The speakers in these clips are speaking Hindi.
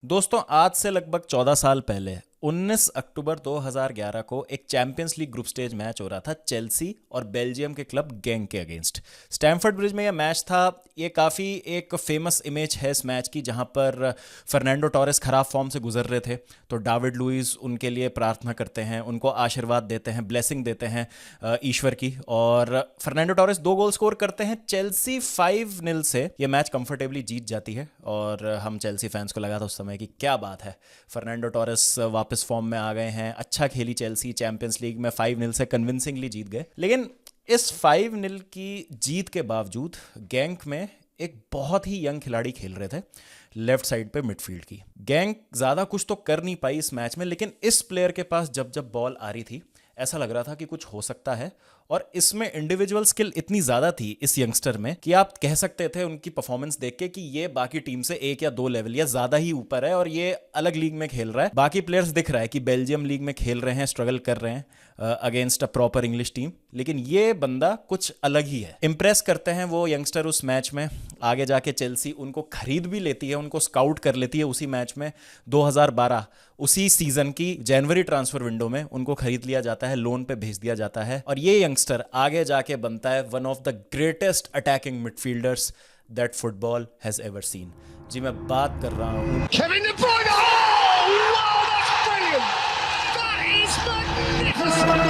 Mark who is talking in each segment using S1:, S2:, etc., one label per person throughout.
S1: दोस्तों आज से लगभग 14 साल पहले 19 अक्टूबर 2011 को एक champions league group stage match हो रहा था चेल्सी और बेल्जियम के क्लब गेंक के अगेंस्ट। स्टैमफोर्ड ब्रिज में यह मैच था। ये काफ़ी एक फेमस इमेज है इस मैच की, जहां पर फर्नांडो टोरेस खराब फॉर्म से गुजर रहे थे तो डेविड लुइस उनके लिए प्रार्थना करते हैं, उनको आशीर्वाद देते हैं, ब्लेसिंग देते हैं ईश्वर की, और फर्नांडो टोरेस 2 गोल स्कोर करते हैं। चेल्सी 5-0 से ये मैच कंफर्टेबली जीत जाती है और हम चेल्सी फैंस को लगा था उस समय कि क्या बात है, फर्नांडो टोरेस वापस फॉर्म में आ गए हैं, अच्छा खेली चेल्सी, चैंपियंस लीग में 5-0 से कन्विंसिंगली जीत गए। लेकिन इस 5-0 की जीत के बावजूद गेंक में एक बहुत ही यंग खिलाड़ी खेल रहे थे लेफ्ट साइड पे मिडफील्ड की। गेंक ज़्यादा कुछ तो कर नहीं पाई इस मैच में, लेकिन इस प्लेयर के पास जब जब बॉल आ रही थी ऐसा लग रहा था कि कुछ हो सकता है, और इसमें इंडिविजुअल स्किल इतनी ज़्यादा थी इस यंगस्टर में कि आप कह सकते थे उनकी परफॉर्मेंस देख के कि ये बाकी टीम से 1 या 2 लेवल या ज़्यादा ही ऊपर है और ये अलग लीग में खेल रहा है। बाकी प्लेयर्स दिख रहा है कि बेल्जियम लीग में खेल रहे हैं, स्ट्रगल कर रहे हैं against a proper English team, लेकिन ये बंदा कुछ अलग ही है। इंप्रेस करते हैं वो यंगस्टर उस मैच में। आगे जाके चेल्सी उनको खरीद भी लेती है, उनको स्काउट कर लेती है उसी मैच में। 2012 उसी सीजन की जनवरी ट्रांसफर विंडो में उनको खरीद लिया जाता है, लोन पे भेज दिया जाता है, और ये यंगस्टर आगे जाके बनता है one of the greatest attacking midfielders that football has ever seen. जी मैं बात कर रहा हूँ
S2: Kevin De Bruyne! Oh, wow, that's brilliant! That is magnificent!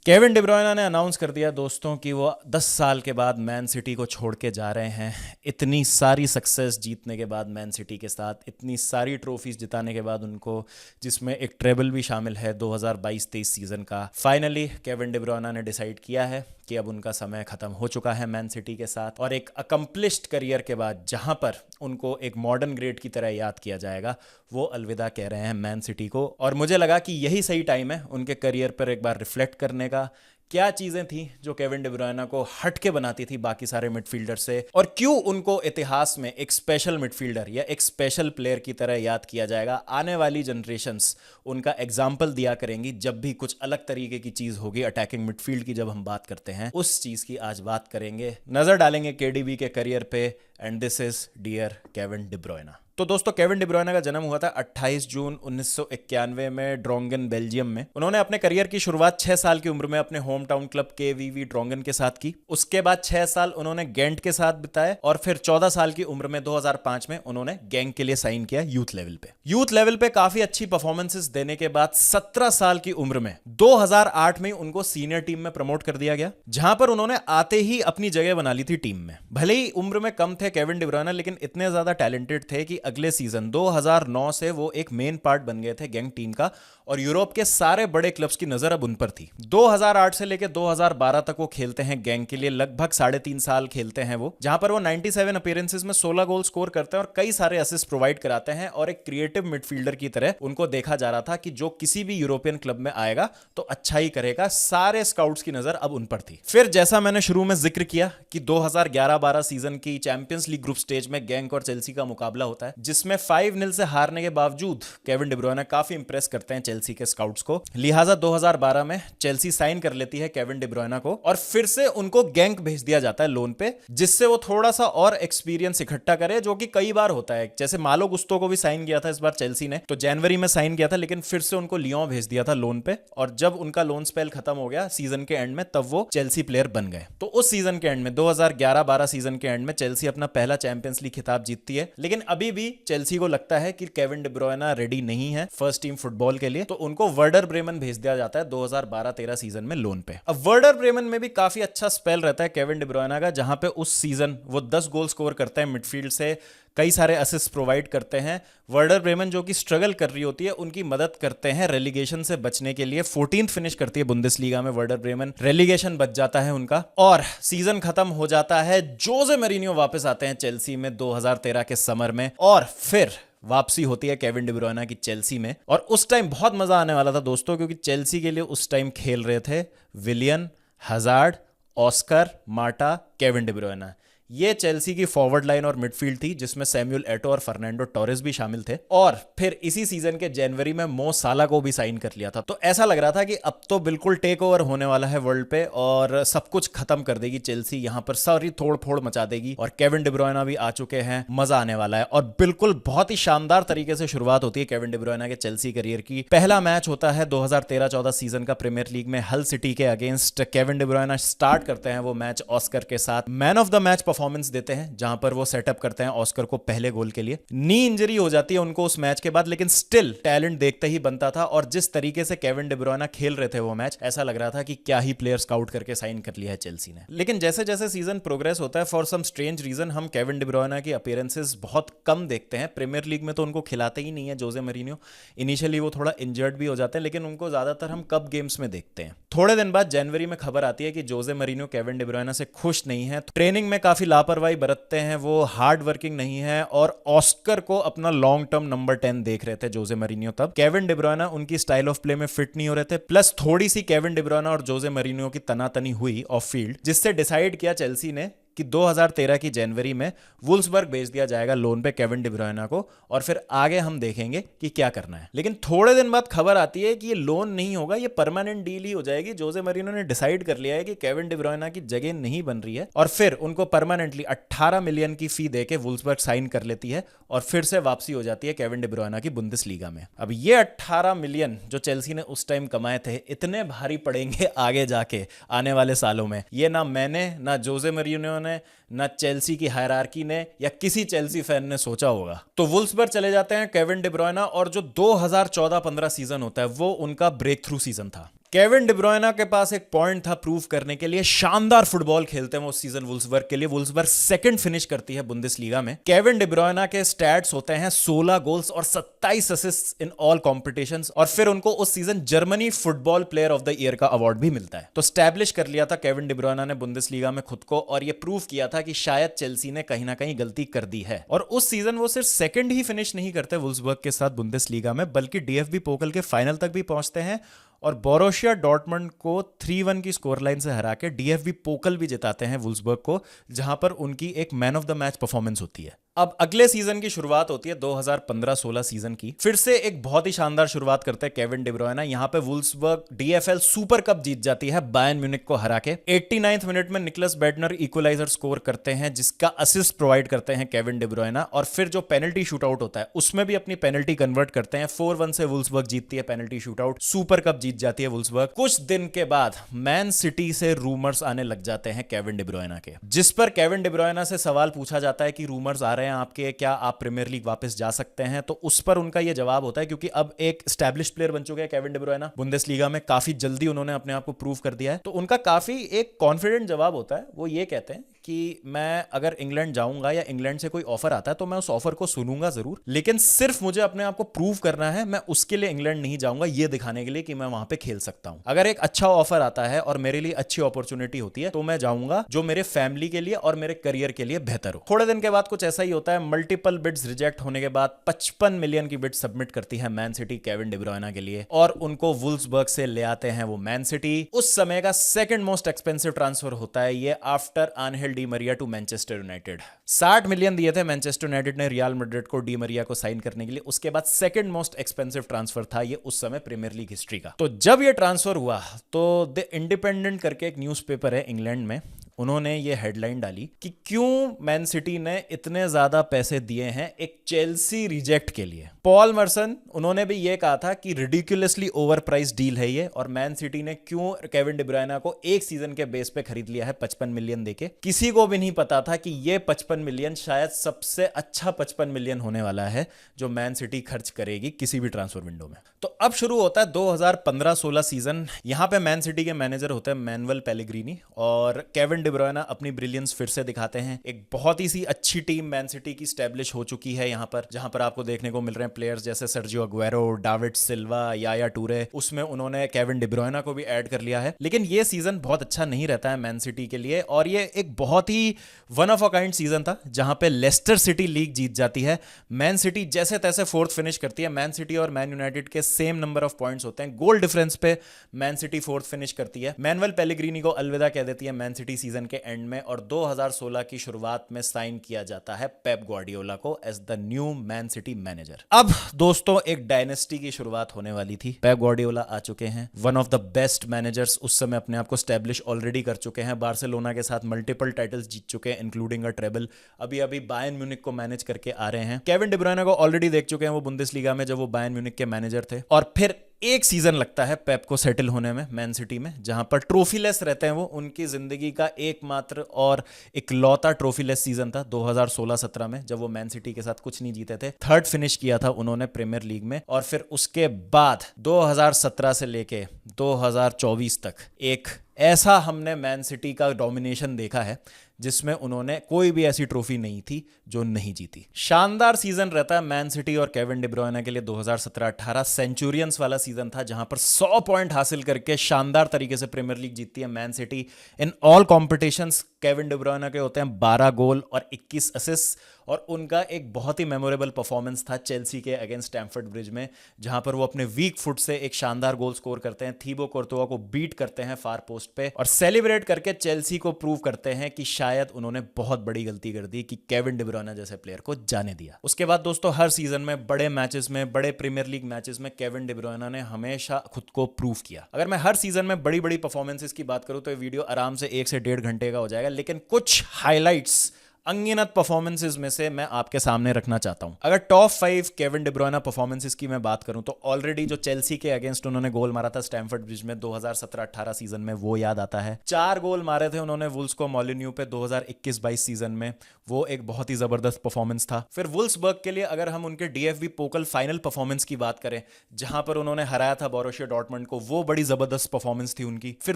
S1: Kevin De Bruyne ने अनाउंस कर दिया दोस्तों कि वो 10 साल के बाद मैन सिटी को छोड़ के जा रहे हैं। इतनी सारी सक्सेस जीतने के बाद मैन सिटी के साथ, इतनी सारी ट्रॉफीज जिताने के बाद उनको, जिसमें एक ट्रेबल भी शामिल है 2022-23 सीजन का, फाइनली केविन डिब्रोयना ने डिसाइड किया है कि अब उनका समय खत्म हो चुका है मैन सिटी के साथ, और एक अकम्पलिश्ड करियर के बाद जहां पर उनको एक मॉडर्न ग्रेट की तरह याद किया जाएगा, वो अलविदा कह रहे हैं मैन सिटी को। और मुझे लगा कि यही सही टाइम है उनके करियर पर एक बार रिफ्लेक्ट करने का। क्या चीजें थी जो केविन डी ब्रुयना को हटके बनाती थी बाकी सारे मिडफील्डर से, और क्यों उनको इतिहास में एक स्पेशल मिडफील्डर या एक स्पेशल प्लेयर की तरह याद किया जाएगा। आने वाली जनरेशंस उनका एग्जाम्पल दिया करेंगी जब भी कुछ अलग तरीके की चीज होगी अटैकिंग मिडफील्ड की। जब हम बात करते हैं उस चीज की आज बात करेंगे, नजर डालेंगे केडीबी के करियर पे। And this is dear Kevin De Bruyne. तो दोस्तों केविन डी ब्रुयना का जन्म हुआ था 28 जून 1991 में ड्रोंगन बेल्जियम में। उन्होंने अपने करियर की शुरुआत 6 साल की उम्र में अपने होम टाउन क्लब केवीवी ड्रोंगन के साथ की। उसके बाद 6 साल उन्होंने गेंट के साथ बिताए, और फिर 14 साल की उम्र में 2005 में उन्होंने गेंक के लिए साइन किया यूथ लेवल पे। यूथ लेवल पे काफी अच्छी परफॉर्मेंसेस देने के बाद 17 साल की उम्र में 2008 में उनको सीनियर टीम में प्रमोट कर दिया गया, जहां पर उन्होंने आते ही अपनी जगह बना ली थी टीम में। भले ही उम्र में कम थे केविन डी ब्रुयना, लेकिन इतने ज्यादा टैलेंटेड थे कि अगले सीजन 2009 से वो एक मेन पार्ट बन गए थे गेंक टीम का, और यूरोप के सारे बड़े क्लब्स की नजर अब उन पर थी। 2008 से लेकर 2012 तक वो खेलते हैं गेंक के लिए, लगभग 3.5 साल खेलते हैं वो, जहां पर वो 97 अपीयरेंसेस में 16 गोल स्कोर करते हैं और कई सारे असिस्ट प्रोवाइड कराते हैं, और एक क्रिएटिव मिडफील्डर की तरह उनको देखा जा रहा था कि जो किसी भी यूरोपियन क्लब में आएगा तो अच्छा ही करेगा। सारे स्काउट्स की नजर अब उन पर थी। फिर जैसा मैंने शुरू में जिक्र किया कि 2011-12 सीजन की चैंपियंस लीग ग्रुप स्टेज में गेंक और चेल्सी का मुकाबला होता है, जिसमें 5-0 से हारने के बावजूद केविन डी ब्रुयना काफी इंप्रेस करते हैं चेल्सी के स्काउट्स को। लिहाजा 2012 में चेल्सी साइन कर लेती है केविन डी ब्रुयना को, और फिर से उनको गेंक भेज दिया जाता है लोन पे, जिससे वो थोड़ा सा और एक्सपीरियंस इकट्ठा करे, जो कि कई बार होता है। जैसे मालो गुस्तो को भी साइन किया था इस बार चेल्सी ने, तो जनवरी में साइन किया था, लेकिन फिर से उनको लियोन भेज दिया था लोन पे, और जब उनका लोन स्पेल खत्म हो गया सीजन के एंड में, तब वो चेल्सी प्लेयर बन गए। तो उस सीजन के एंड में 2011-12 सीजन के एंड में चेल्सी अपना पहला चैंपियंस लीग खिताब जीतती है, लेकिन अभी भी चेल्सी को लगता है कि केविन डी ब्रुयना रेडी नहीं है फर्स्ट टीम फुटबॉल के लिए, तो उनको वर्डर ब्रेमन भेज दिया जाता है 2012-13 सीजन में लोन पे। अब वर्डर ब्रेमन में भी काफी अच्छा स्पेल रहता है केविन डी ब्रुयना का, जहां पे उस सीजन वो 10 गोल स्कोर करते हैं मिडफील्ड से, कई सारे असिस्ट प्रोवाइड करते हैं। वर्डर ब्रेमन जो कि स्ट्रगल कर रही होती है, उनकी मदद करते हैं रेलीगेशन से बचने के लिए। 14th फिनिश करती है बुंदेसलीगा में वर्डर ब्रेमन, रेलीगेशन बच जाता है उनका, और सीजन खत्म हो जाता है। जोसे मरीनियो वापस आते हैं चेल्सी में 2013 के समर में, और फिर वापसी होती है केविन डी ब्रुयना की चेल्सी में। और उस टाइम बहुत मजा आने वाला था दोस्तों, क्योंकि चेल्सी के लिए उस टाइम खेल रहे थे Willian, Hazard, Oscar, Mata, Kevin De Bruyne. ये चेल्सी की फॉरवर्ड लाइन और मिडफील्ड थी जिसमें सैमुअल एटो और फर्नांडो टोरेस भी शामिल थे, और फिर इसी सीजन के जनवरी में मो साला को भी साइन कर लिया था। तो ऐसा लग रहा था कि अब तो बिल्कुल टेक ओवर होने वाला है वर्ल्ड पे और सब कुछ खत्म कर देगी चेल्सी, यहां पर सारी तोड़ फोड़ मचा देगी, और केविन डी ब्रुयना भी आ चुके हैं, मजा आने वाला है। और बिल्कुल बहुत ही शानदार तरीके से शुरुआत होती है केविन डी ब्रुयना के चेल्सी करियर की। पहला मैच होता है 2013-14 सीजन का प्रीमियर लीग में हल सिटी के against. Kevin De Bruyne start करते हैं वो मैच ऑस्कर के साथ, man of the match performance देते हैं जहां पर वो सेटअप करते हैं ऑस्कर को पहले गोल के लिए। नी इंजरी हो जाती है उनको उस मैच के बाद, लेकिन स्टिल टैलेंट देखते ही बनता था, और जिस तरीके से केविन डी ब्रुयना खेल रहे थे वो मैच, ऐसा लग रहा था कि क्या ही प्लेयर स्काउट करके साइन कर लिया है चेल्सी ने। लेकिन जैसे जैसे सीजन प्रोग्रेस होता है, फॉर सम स्ट्रेंज रीजन हम केविन डी ब्रुयना की अपीयरेंसेस बहुत कम देखते हैं। प्रीमियर लीग में तो उनको खिलाते ही नहीं है जोसे मरीनियो, इनिशियली वो थोड़ा इंजर्ड भी हो जाते हैं, लेकिन उनको ज्यादातर हम कप गेम्स में देखते हैं। थोड़े दिन बाद जनवरी में खबर आती है कि जोसे मरीनियो केविन डी ब्रुयना से खुश नहीं है, ट्रेनिंग में काफी लापरवाही बरतते हैं, वो हार्ड वर्किंग नहीं है, और ऑस्कर को अपना लॉन्ग टर्म नंबर 10 देख रहे थे जोसे मरीनियो तब। केविन डी ब्रुयना उनकी स्टाइल ऑफ प्ले में फिट नहीं हो रहे थे, प्लस थोड़ी सी केविन डी ब्रुयना और जोसे मरीनियो की तनातनी हुई ऑफ फील्ड, जिससे डिसाइड किया चेल्सी ने कि 2013 की जनवरी में वुल्सबर्ग भेज दिया जाएगा लोन पे केविन डी ब्रुयना को, और फिर आगे हम देखेंगे कि क्या करना है। लेकिन थोड़े दिन बाद खबर आती है कि ये लोन नहीं होगा, ये परमानेंट डील ही हो जाएगी। जोसे मरीनो ने डिसाइड कर लिया है कि केविन डी ब्रुयना की जगह नहीं बन रही है, और फिर उनको परमानेंटली 18 मिलियन की फी देके वुल्सबर्ग साइन कर लेती है, और फिर से वापसी हो जाती है केविन डी ब्रुयना की बुंदेसलीगा में। अब ये 18 मिलियन जो चेल्सी ने उस टाइम कमाए थे, इतने भारी पड़ेंगे आगे जाके आने वाले सालों में। ये ना मैंने, ना जोसे मरीनो ने, ना चेल्सी की हायरार्की ने, या किसी चेल्सी फैन ने सोचा होगा। तो वुल्सबर्ग चले जाते हैं केविन डी ब्रुयना, और जो 2014-15 सीजन होता है वो उनका ब्रेक थ्रू सीजन था। केविन डी ब्रुयना के पास एक पॉइंट था प्रूव करने के लिए, शानदार फुटबॉल खेलते हैं वो सीजन वुल्सबर्ग के लिए। वुल्सबर्ग सेकंड फिनिश करती है बुंदेसलीगा में। केविन डी ब्रुयना के स्टैट्स होते हैं 16 गोल्स और 27 असिस्ट्स इन ऑल कॉम्पिटिशंस, और फिर उनको उस season Germany football player of the year का अवार्ड भी मिलता है। तो स्टैब्लिश कर लिया था केविन डी ब्रुयना ने बुंदेसलीगा में खुद को, और ये प्रूव किया था कि शायद चेल्सी ने कहीं ना कहीं गलती कर दी है। और उस सीजन वो सिर्फ सेकंड ही फिनिश नहीं करते वुल्सबर्ग के साथ बुंदेसलीगा में, बल्कि डीएफबी पोकल के फाइनल तक भी पहुंचते हैं, और बोरोशिया डॉर्टमंड को 3-1 की स्कोर लाइन से हरा के डीएफबी पोकल भी जिताते हैं वुल्सबर्ग को, जहां पर उनकी एक man of the match performance होती है। अब अगले सीजन की शुरुआत होती है 2015-16 सीजन की। फिर से एक बहुत ही शानदार शुरुआत करते हैं केविन डी ब्रुयना। यहां पे वुल्सबर्ग डीएफएल सुपर कप जीत जाती है बायर्न म्यूनिख को हरा के। 89वें मिनट में निकलस बेडनर इक्वलाइजर स्कोर करते हैं, जिसका असिस्ट प्रोवाइड करते हैं केविन डी ब्रुयना, और फिर जो पेनल्टी शूटआउट होता है उसमें भी अपनी पेनल्टी कन्वर्ट करते हैं। 4-1 से वुल्सबर्ग जीतती है पेनल्टी शूटआउट, सुपर कप जीत जाती है वुल्सबर्ग। कुछ दिन के बाद मैन सिटी से रूमर्स आने लग जाते हैं केविन डी ब्रुयना के, जिस पर केविन डी ब्रुयना से सवाल पूछा जाता है कि रूमर्स आ रहे हैं आपके, क्या आप प्रीमियर लीग वापस जा सकते हैं? तो उस पर उनका यह जवाब होता है, क्योंकि अब एक एस्टैब्लिश प्लेयर बन चुके हैं केविन डी ब्रुयना, बुंदेसलीगा में काफी जल्दी उन्होंने अपने आप को प्रूव कर दिया है, तो उनका काफी एक कॉन्फिडेंट जवाब होता है। वो ये कहते हैं कि मैं अगर इंग्लैंड जाऊंगा या इंग्लैंड से कोई ऑफर आता है तो मैं उस ऑफर को सुनूंगा जरूर, लेकिन सिर्फ मुझे अपने आप को प्रूव करना है, मैं उसके लिए इंग्लैंड नहीं जाऊंगा ये दिखाने के लिए कि मैं वहां पे खेल सकता हूं। अगर एक अच्छा ऑफर आता है और मेरे लिए अच्छी अपॉर्चुनिटी होती है तो मैं जाऊंगा, जो मेरे फैमिली के लिए और मेरे करियर के लिए बेहतर हो। थोड़े दिन के बाद कुछ ऐसा ही होता है, मल्टीपल बिड्स रिजेक्ट होने के बाद 55 मिलियन की बिड सबमिट करती है man city Kevin De Bruyne के लिए, और उनको वुल्सबर्ग से ले आते हैं वो मैन सिटी। उस समय का सेकंड मोस्ट एक्सपेंसिव ट्रांसफर होता है ये, after Angel Di Maria to Manchester United. 60 million दिए थे मैनचेस्टर यूनाइटेड ने रियल मैड्रिड को डी मरिया को साइन करने के लिए। उसके बाद सेकंड मोस्ट एक्सपेंसिव ट्रांसफर था ये उस समय प्रीमियर लीग हिस्ट्री का। तो जब ये ट्रांसफर हुआ तो द इंडिपेंडेंट करके एक न्यूज़पेपर है इंग्लैंड में, उन्होंने ये हेडलाइन डाली कि क्यों मैन सिटी ने इतने ज्यादा पैसे दिए हैं एक चेल्सी रिजेक्ट के लिए। पॉल मर्सन उन्होंने भी ये कहा था कि रिडिकुलसली ओवर प्राइस डील है ये, और मैन सिटी ने क्यों केविन डी ब्रुयना को एक सीजन के बेस पे खरीद लिया है 55 मिलियन देके। किसी को भी नहीं पता था कि ये 55 मिलियन शायद सबसे अच्छा 55 मिलियन होने वाला है जो मैन सिटी खर्च करेगी किसी भी ट्रांसफर विंडो में। तो अब शुरू होता है 2015-16 सीजन। यहां पे मैन सिटी के मैनेजर होते हैं मैनुअल पेलेग्रिनी, और केविन डी ब्रुयना अपनी ब्रिलियंस फिर से दिखाते हैं। एक बहुत ही सी अच्छी टीम मैन सिटी की स्टैब्लिश हो चुकी है यहां पर, जहां पर आपको देखने को मिल रहे हैं प्लेयर्स जैसे सर्जियो अग्वेरो, डेविड सिल्वा, याया टूरे। उसमें उन्होंने केविन डी ब्रुयना को भी ऐड कर लिया है। लेकिन ये सीजन बहुत अच्छा नहीं रहता है मैन सिटी के लिए, और ये एक बहुत ही one of a kind season था जहां पे लेस्टर सिटी लीग जीत जाती है। मैन सिटी जैसे तैसे फोर्थ फिनिश करती है। मैन सिटी और मैन यूनाइटेड के सेम नंबर ऑफ पॉइंट्स होते हैं, गोल डिफरेंस पे मैन सिटी फोर्थ फिनिश करती है। मैनुअल पेलेग्रिनी को अलविदा कह देती है मैन सिटी सीजन सीजन के एंड में और 2016 की शुरुआत में साइन किया जाता है पेप ग्वार्डियोला को as the new Man City manager. अब दोस्तों एक डायनेस्टी की शुरुआत होने वाली थी। पेप ग्वार्डियोला आ चुके हैं, one of the best managers, उस समय अपने आप को स्टैब्लिश ऑलरेडी कर चुके हैं, बार्सिलोना के साथ मल्टीपल टाइटल्स जीत चुके हैं इंक्लूडिंग अ ट्रेबल, अभी अभी बायर्न म्यूनिख को मैनेज करके आ रहे हैं। केविन डी ब्रुयने को ऑलरेडी देख चुके हैं वो बुंदेसलीगा में जब वो बायर्न म्यूनिख के मैनेजर थे, और फिर एक सीजन लगता है पेप को सेटल होने में मैन सिटी में, जहां पर ट्रॉफीलेस रहते हैं वो। उनकी जिंदगी का एकमात्र और इकलौता ट्रॉफीलेस सीजन था 2016-17 में, जब वो मैन सिटी के साथ कुछ नहीं जीते थे। थर्ड फिनिश किया था उन्होंने प्रीमियर लीग में, और फिर उसके बाद 2017 से लेके 2024 तक एक ऐसा हमने मैन सिटी का डोमिनेशन देखा है जिसमें उन्होंने कोई भी ऐसी ट्रॉफी नहीं थी जो नहीं जीती। शानदार सीजन रहता है मैन सिटी और केविन डी ब्रुयने के लिए 2017-18 सेंचुरियंस वाला सीजन था, जहां पर 100 पॉइंट हासिल करके शानदार तरीके से प्रीमियर लीग जीतती है man city in all competitions. Kevin De ब्रुयने के होते हैं 12 गोल और 21 असिस्ट, और उनका एक बहुत ही मेमोरेबल परफॉर्मेंस था चेल्सी के अगेंस्ट स्टैमफोर्ड ब्रिज में, जहां पर वो अपने वीक फुट से एक शानदार गोल स्कोर करते हैं, थीबो कोर्तोआ को बीट करते हैं फार पोस्ट पे, और सेलिब्रेट करके चेल्सी को प्रूव करते हैं कि शायद उन्होंने बहुत बड़ी गलती कर दी कि केविन डी ब्रुयने जैसे प्लेयर को जाने दिया। उसके बाद दोस्तों हर सीजन में बड़े मैचेस में, बड़े प्रीमियर लीग मैचेस में केविन डी ब्रुयने ने हमेशा खुद को प्रूव किया। अगर मैं हर सीजन में बड़ी बड़ी परफॉर्मेंसेस की बात करूं तो ये वीडियो आराम से 1 से 1.5 घंटे का हो जाएगा, लेकिन कुछ हाइलाइट्स अनगिनत परफॉर्मेंसेस में से मैं आपके सामने रखना चाहता हूं। अगर टॉप 5 केविन डी ब्रुयने परफॉर्मेंसेस की मैं बात करूं तो ऑलरेडी जो चेल्सी के अगेंस्ट उन्होंने गोल मारा था स्टैमफोर्ड ब्रिज में 2017-18 सीजन में, वो याद आता है। 4 गोल मारे थे उन्होंने वुल्स को मोलिन्यू पे 2021-22 सीजन में, वो एक बहुत ही जबरदस्त परफॉर्मेंस था। फिर वुल्सबर्ग के लिए अगर हम उनके डीएफबी पोकल फाइनल परफॉर्मेंस की बात करें, जहां पर उन्होंने हराया था बोरुसिया डॉर्टमुंड को, वो बड़ी जबरदस्त परफॉर्मेंस थी उनकी। फिर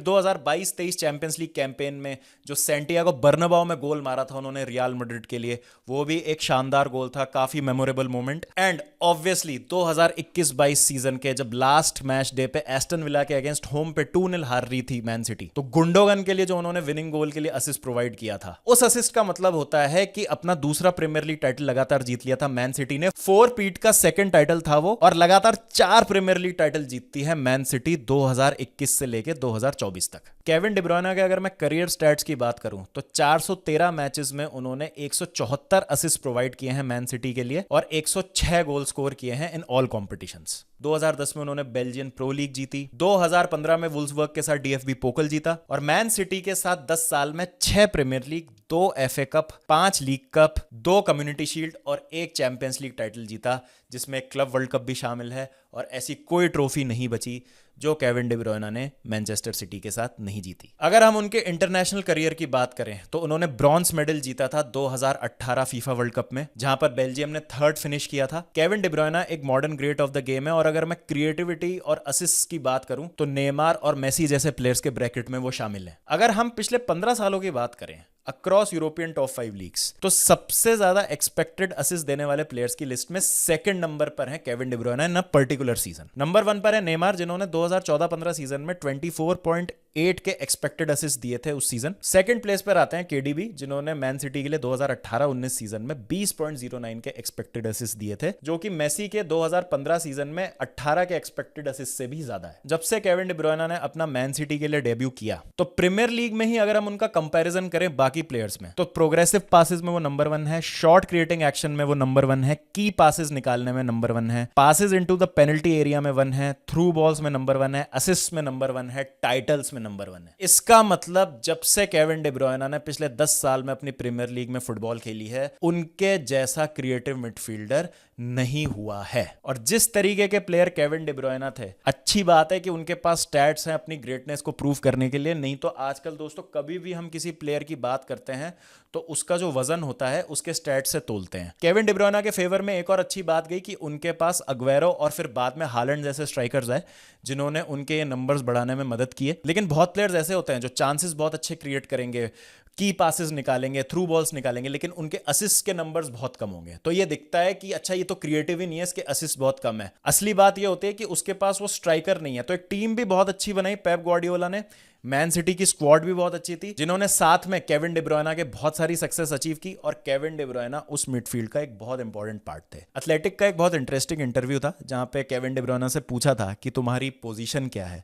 S1: 2022-23 चैंपियंस लीग कैंपेन में जो सैंटियागो बर्नाबाउ में गोल मारा था उन्होंने रियल मैड्रिड के लिए, वो भी एक शानदार गोल था, काफी memorable moment. And obviously 2021-22 season के जब लास्ट मैच डे पे एस्टन विला के अगेंस्ट होम पे 2-0 हार रही थी मैन सिटी, तो गुंडोगन के लिए जो उन्होंने विनिंग गोल के लिए असिस्ट प्रोवाइड किया था, उस असिस्ट का मतलब होता है कि अपना दूसरा प्रीमियर लीग टाइटल लगातार जीत लिया था मैन सिटी ने। 4 पीट का सेकंड टाइटल था वो, और लगातार 4 प्रीमियर लीग टाइटल जीतती है मैन सिटी 2021 से लेके 2024 तक। केविन डी ब्रुयने के अगर मैं करियर स्टैट्स की बात करूं तो 413 मैचेस में उन्होंने 174 असिस्ट प्रोवाइड किए हैं मैन सिटी के लिए, और 106 गोल स्कोर किए हैं इन ऑल कॉम्पिटिशंस। 2010 में उन्होंने बेल्जियन प्रो लीग जीती, 2015 में वुल्सबर्ग के साथ डीएफबी पोकल जीता, और मैन सिटी के साथ 10 साल में 6 Premier League, 2 FA Cup, 5 League Cup, 2 Community Shield और 1 चैंपियंस लीग टाइटल जीता, जिसमें क्लब वर्ल्ड कप भी शामिल है। और ऐसी कोई ट्रॉफी नहीं बची जो केविन डी ब्रुयने ने मैनचेस्टर सिटी के साथ नहीं जीती। अगर हम उनके इंटरनेशनल करियर की बात करें तो उन्होंने ब्रॉन्ज मेडल जीता था 2018 फीफा वर्ल्ड कप में, जहां पर बेल्जियम ने 3rd फिनिश किया था। केविन डी ब्रुयने एक modern great of the game है, और अगर मैं क्रिएटिविटी और असिस्ट की बात करूं तो नेमार और मेसी जैसे प्लेयर्स के ब्रैकेट में वो शामिल हैं। अगर हम पिछले 15 सालों की बात करें अक्रॉस यूरोपियन टॉप 5 लीग्स, तो सबसे ज्यादा एक्सपेक्टेड असिस्ट देने वाले प्लेयर्स की लिस्ट में 2nd नंबर पर है Kevin De ब्रुयने in a particular season. Number 1 पर है नेमार, जिन्होंने 2014-15 सीजन में 24.8 के एक्सपेक्टेड असिस्ट दिए थे उस सीजन। 2nd प्लेस पर आते हैं केडीबी, जिन्होंने मैन सिटी के लिए 2018-19 सीजन में 20.09 के एक्सपेक्टेड असिस्ट दिए थे, जो कि मेसी के 2015 सीजन में 18 के एक्सपेक्टेड असिस्ट से भी ज्यादा है। जब से केविन डी ब्रुयने ने अपना मैन सिटी के लिए डेब्यू किया, तो प्रीमियर लीग में ही अगर हम उनका कंपैरिजन करें बाकी प्लेयर्स में, तो प्रोग्रेसिव पासेस में वो नंबर 1 है, शॉर्ट क्रिएटिंग एक्शन में वो नंबर 1 है, की पासेस निकालने में नंबर 1 है, passes into the penalty area में 1 है, थ्रू बॉल्स में नंबर 1 है, असिस्ट में नंबर 1 है, टाइटल्स में नंबर 1 है। इसका मतलब जब से केविन डी ब्रुयने ने पिछले 10 साल में अपनी प्रीमियर लीग में फुटबॉल खेली है, उनके जैसा क्रिएटिव मिडफील्डर नहीं हुआ है। और जिस तरीके के प्लेयर केविन डी ब्रुयने थे, अच्छी बात है कि उनके पास स्टैट्स हैं अपनी ग्रेटनेस को प्रूव करने के लिए, नहीं तो आजकल दोस्तों कभी भी हम किसी प्लेयर की बात करते हैं तो उसका जो वजन होता है उसके स्टैट्स से तोलते हैं। केविन डी ब्रुयने के फेवर में एक और अच्छी बात गई कि उनके पास अग्वेरो और फिर बाद में हालैंड जैसे स्ट्राइकर्स आए, जिन्होंने उनके ये नंबर्स बढ़ाने में मदद की है। लेकिन बहुत प्लेयर्स ऐसे होते हैं जो चांसेस बहुत अच्छे क्रिएट करेंगे, की पासेस निकालेंगे, थ्रू बॉल्स निकालेंगे, लेकिन उनके असिस्ट के नंबर्स बहुत कम होंगे। तो ये दिखता है कि अच्छा ये तो क्रिएटिव ही नहीं है, इसके असिस्ट बहुत कम है। असली बात ये होती है कि उसके पास वो स्ट्राइकर नहीं है। तो एक टीम भी बहुत अच्छी बनाई पेप ग्वार्डियोला ने, मैन सिटी की स्क्वाड भी बहुत अच्छी थी, जिन्होंने साथ में केविन डी ब्रुयने के बहुत सारी सक्सेस अचीव की, और केविन डी ब्रुयने उस मिडफील्ड का एक बहुत इंपॉर्टेंट पार्ट थे। एथलेटिक का एक बहुत इंटरेस्टिंग इंटरव्यू था जहां पे केविन डी ब्रुयने से पूछा था कि तुम्हारी पोजीशन क्या है,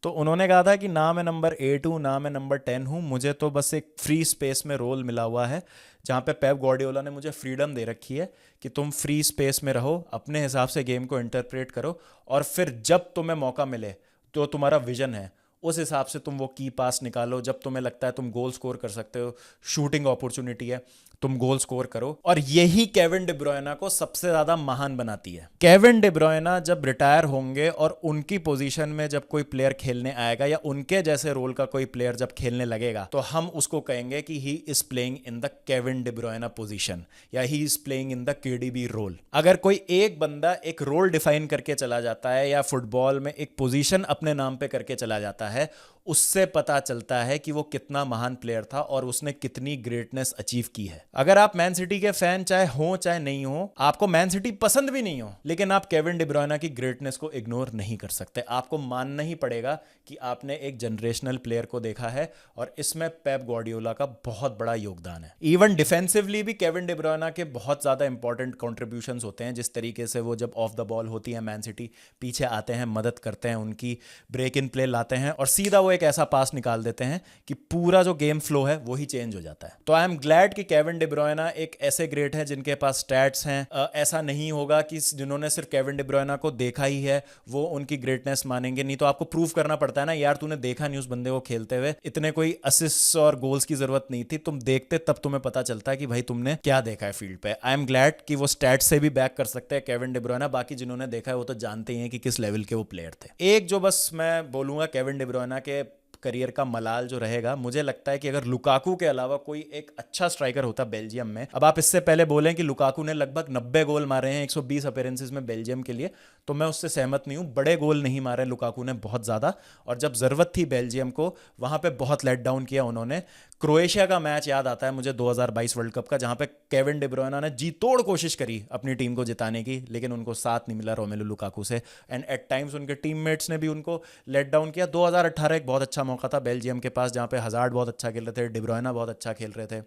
S1: तो उन्होंने कहा था कि ना मैं नंबर 8 हूँ ना मैं नंबर 10 हूँ, मुझे तो बस एक फ्री स्पेस में रोल मिला हुआ है जहाँ पे पेप गार्डियोला ने मुझे फ्रीडम दे रखी है कि तुम फ्री स्पेस में रहो, अपने हिसाब से गेम को इंटरप्रेट करो, और फिर जब तुम्हें मौका मिले तो तुम्हारा विजन है उस हिसाब से तुम वो की पास निकालो, जब तुम्हें लगता है तुम गोल स्कोर कर सकते हो, शूटिंग अपॉर्चुनिटी है, तुम गोल स्कोर करो। और यही केविन डी ब्रुयना को सबसे ज्यादा महान बनाती है। केविन डी ब्रुयना जब रिटायर होंगे और उनकी पोजीशन में जब कोई प्लेयर खेलने आएगा या उनके जैसे रोल का कोई प्लेयर जब खेलने लगेगा तो हम उसको कहेंगे कि he is playing in the Kevin De Bruyne position या he is playing in the KDB role. अगर कोई एक बंदा एक रोल डिफाइन करके चला जाता है या फुटबॉल में एक पोजीशन अपने नाम पे करके चला जाता है, उससे पता चलता है कि वो कितना महान प्लेयर था और उसने कितनी ग्रेटनेस अचीव की है। अगर आप मैन सिटी के फैन चाहे हो चाहे नहीं हो, आपको मैन सिटी पसंद भी नहीं हो, लेकिन आप केविन डी ब्रुयना की ग्रेटनेस को इग्नोर नहीं कर सकते। आपको मानना ही पड़ेगा कि आपने एक जनरेशनल प्लेयर को देखा है और इसमें पेप गार्डियोला का बहुत बड़ा योगदान है। इवन डिफेंसिवली भी केविन डी ब्रुयना के बहुत ज्यादा इंपॉर्टेंट कॉन्ट्रीब्यूशंस होते हैं। जिस तरीके से वो जब ऑफ द बॉल होती है मैन सिटी, पीछे आते हैं, मदद करते हैं, उनकी ब्रेक इन प्ले लाते हैं और सीधा वो एक ऐसा पास निकाल देते हैं कि पूरा जो गेम फ्लो है वो ही चेंज हो जाता है। तो आई एम ग्लैड कि केविन डी ब्रुयना एक ऐसे ग्रेट है जिनके पास स्टैट्स हैं। ऐसा नहीं होगा कि जिन्होंने सिर्फ केविन डी ब्रुयना को देखा ही है वो उनकी ग्रेटनेस मानेंगे, नहीं तो आपको प्रूव करना पड़ता है ना, यार तूने देखा नहीं उस बंदे को खेलते हुए, इतने कोई असिस्ट और गोल्स की जरूरत नहीं थी, तुम देखते तब तुम्हें पता चलता है कि भाई तुमने क्या देखा है फील्ड पे। आई एम ग्लैड कि वो स्टैट्स से भी बैक कर सकते हैं केविन डी ब्रुयना। बाकी जिन्होंने देखा है वो तो जानते ही हैं कि किस लेवल के वो प्लेयर थे। एक जो बस मैं बोलूंगा केविन डी ब्रुयना के करियर का मलाल जो रहेगा, मुझे लगता है कि अगर लुकाकू के अलावा कोई एक अच्छा स्ट्राइकर होता बेल्जियम में, अब आप इससे पहले बोलें कि लुकाकू ने लगभग 90 गोल मारे हैं 120 अपीयरेंसेस में बेल्जियम के लिए, तो मैं उससे सहमत नहीं हूं। बड़े गोल नहीं मारे लुकाकू ने बहुत ज्यादा, और जब जरूरत थी बेल्जियम को वहां पे बहुत लेट डाउन किया उन्होंने। क्रोएशिया का मैच याद आता है मुझे 2022 वर्ल्ड कप का, जहां पे केविन डी ब्रुयना ने जी तोड़ कोशिश करी अपनी टीम को जिताने की, लेकिन उनको साथ नहीं मिला रोमेलू लुकाकू से, एंड एट टाइम्स उनके टीममेट्स ने भी उनको लेट डाउन किया। 2018 एक बहुत अच्छा मौका था बेल्जियम के पास जहां पे हजार्ड बहुत अच्छा खेल रहे थे, डी ब्रुयना बहुत अच्छा खेल रहे थे,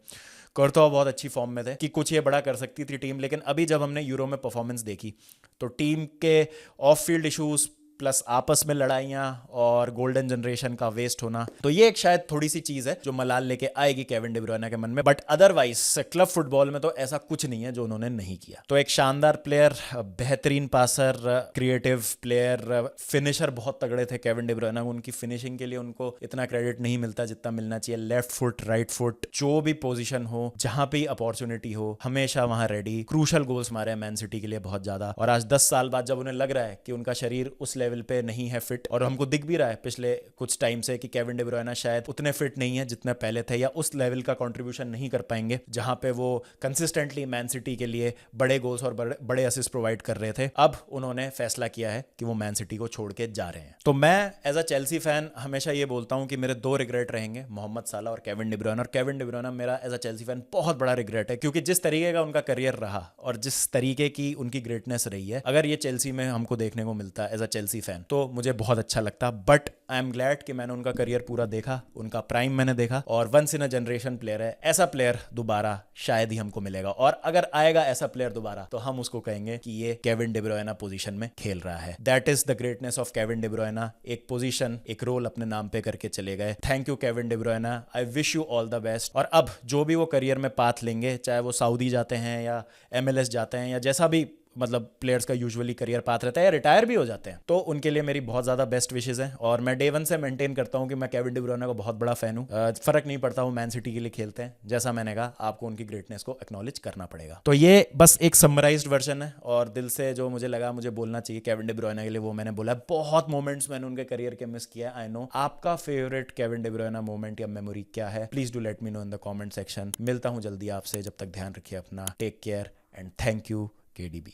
S1: कोर्तोआ बहुत अच्छी फॉर्म में थे कि कुछ ये बड़ा कर सकती थी टीम। लेकिन अभी जब हमने यूरो में परफॉर्मेंस देखी तो टीम के ऑफ फील्ड इश्यूज प्लस आपस में लड़ाइयाँ और गोल्डन जनरेशन का वेस्ट होना, तो ये एक शायद थोड़ी सी चीज़ है जो मलाल लेके आएगी केविन डी ब्रुयना के मन में। बट अदरवाइज क्लब फुटबॉल में तो ऐसा कुछ नहीं है जो उन्होंने नहीं किया। तो एक शानदार प्लेयर, बेहतरीन पासर, क्रिएटिव प्लेयर, फिनिशर बहुत तगड़े थे केविन डी ब्रुयना। उनकी फिनिशिंग के लिए उनको इतना क्रेडिट नहीं मिलता जितना मिलना चाहिए। लेफ्ट फुट, राइट फुट, जो भी पोजीशन हो, जहां भी अपॉर्चुनिटी हो, हमेशा वहां रेडी। क्रूशल गोल्स मारे मैन सिटी के लिए बहुत ज्यादा, और आज 10 साल बाद जब उन्हें लग रहा है कि उनका शरीर उस लेवल पे नहीं है फिट, और हमको दिख भी रहा है पिछले कुछ टाइम से कि केविन डी ब्रुयना शायद उतने फिट नहीं है जितने पहले थे, या उस लेवल का कंट्रीब्यूशन नहीं कर पाएंगे जहां पे वो कंसिस्टेंटली मैन सिटी के लिए बड़े गोल्स और बड़े असिस्ट प्रोवाइड कर रहे थे। अब उन्होंने फैसला किया है कि वो मैन सिटी को छोड़ के जा रहे हैं। तो मैं एज अ चेल्सी फैन हमेशा ये बोलता हूं कि मेरे 2 रिग्रेट रहेंगे, मोहम्मद साला और केविन डी ब्रुयना। और केविन डी ब्रुयना मेरा एज अ चेल्सी फैन बहुत बड़ा रिग्रेट है, क्योंकि जिस तरीके का उनका करियर रहा और जिस तरीके की उनकी ग्रेटनेस रही है, अगर ये चेल्सी में हमको देखने को मिलता एज अ चेल्सी फैन तो मुझे बहुत अच्छा लगता। बट आई एम ग्लैड कि मैंने उनका करियर पूरा देखा, उनका प्राइम मैंने देखा, और once in a generation player है। ऐसा प्लेयर दोबारा शायद ही हमको मिलेगा, और अगर आएगा ऐसा प्लेयर दोबारा तो हम उसको कहेंगे कि ये केविन डी ब्रुयना पोजीशन में खेल रहा है। That is the greatness of Kevin De Bruyne. एक पोजीशन, एक रोल अपने नाम पे करके चले गए। Thank you Kevin De Bruyne, I wish you all the best. और अब जो भी वो करियर में पाथ लेंगे, चाहे वो सऊदी जाते हैं या MLS जाते हैं या जैसा भी मतलब प्लेयर्स का यूजुअली करियर पाथ रहता है, या रिटायर भी हो जाते हैं, तो उनके लिए मेरी बहुत ज़्यादा बेस्ट विशेज़ हैं। और मैं डे 1 से मेंटेन करता हूं कि मैं केविन डी ब्रुयना का बहुत बड़ा फ़ैन हूं। फ़र्क नहीं पड़ता, वो मैन सिटी के लिए खेलते हैं, जैसा मैंने कहा आपको उनकी ग्रेटनेस को एक्नॉलेज करना पड़ेगा। तो ये बस एक समराइज्ड वर्जन है, और दिल से जो मुझे लगा मुझे बोलना चाहिए केविन डी ब्रुयना के लिए, वो मैंने बोला। बहुत मोमेंट्स मैंने उनके करियर के मिस किया है, आई नो। आपका favourite Kevin De Bruyne moment या मेमोरी क्या है? Please do let me know in the comment section. मिलता हूँ जल्दी आपसे, जब तक ध्यान रखिए अपना, take care and thank you KDB।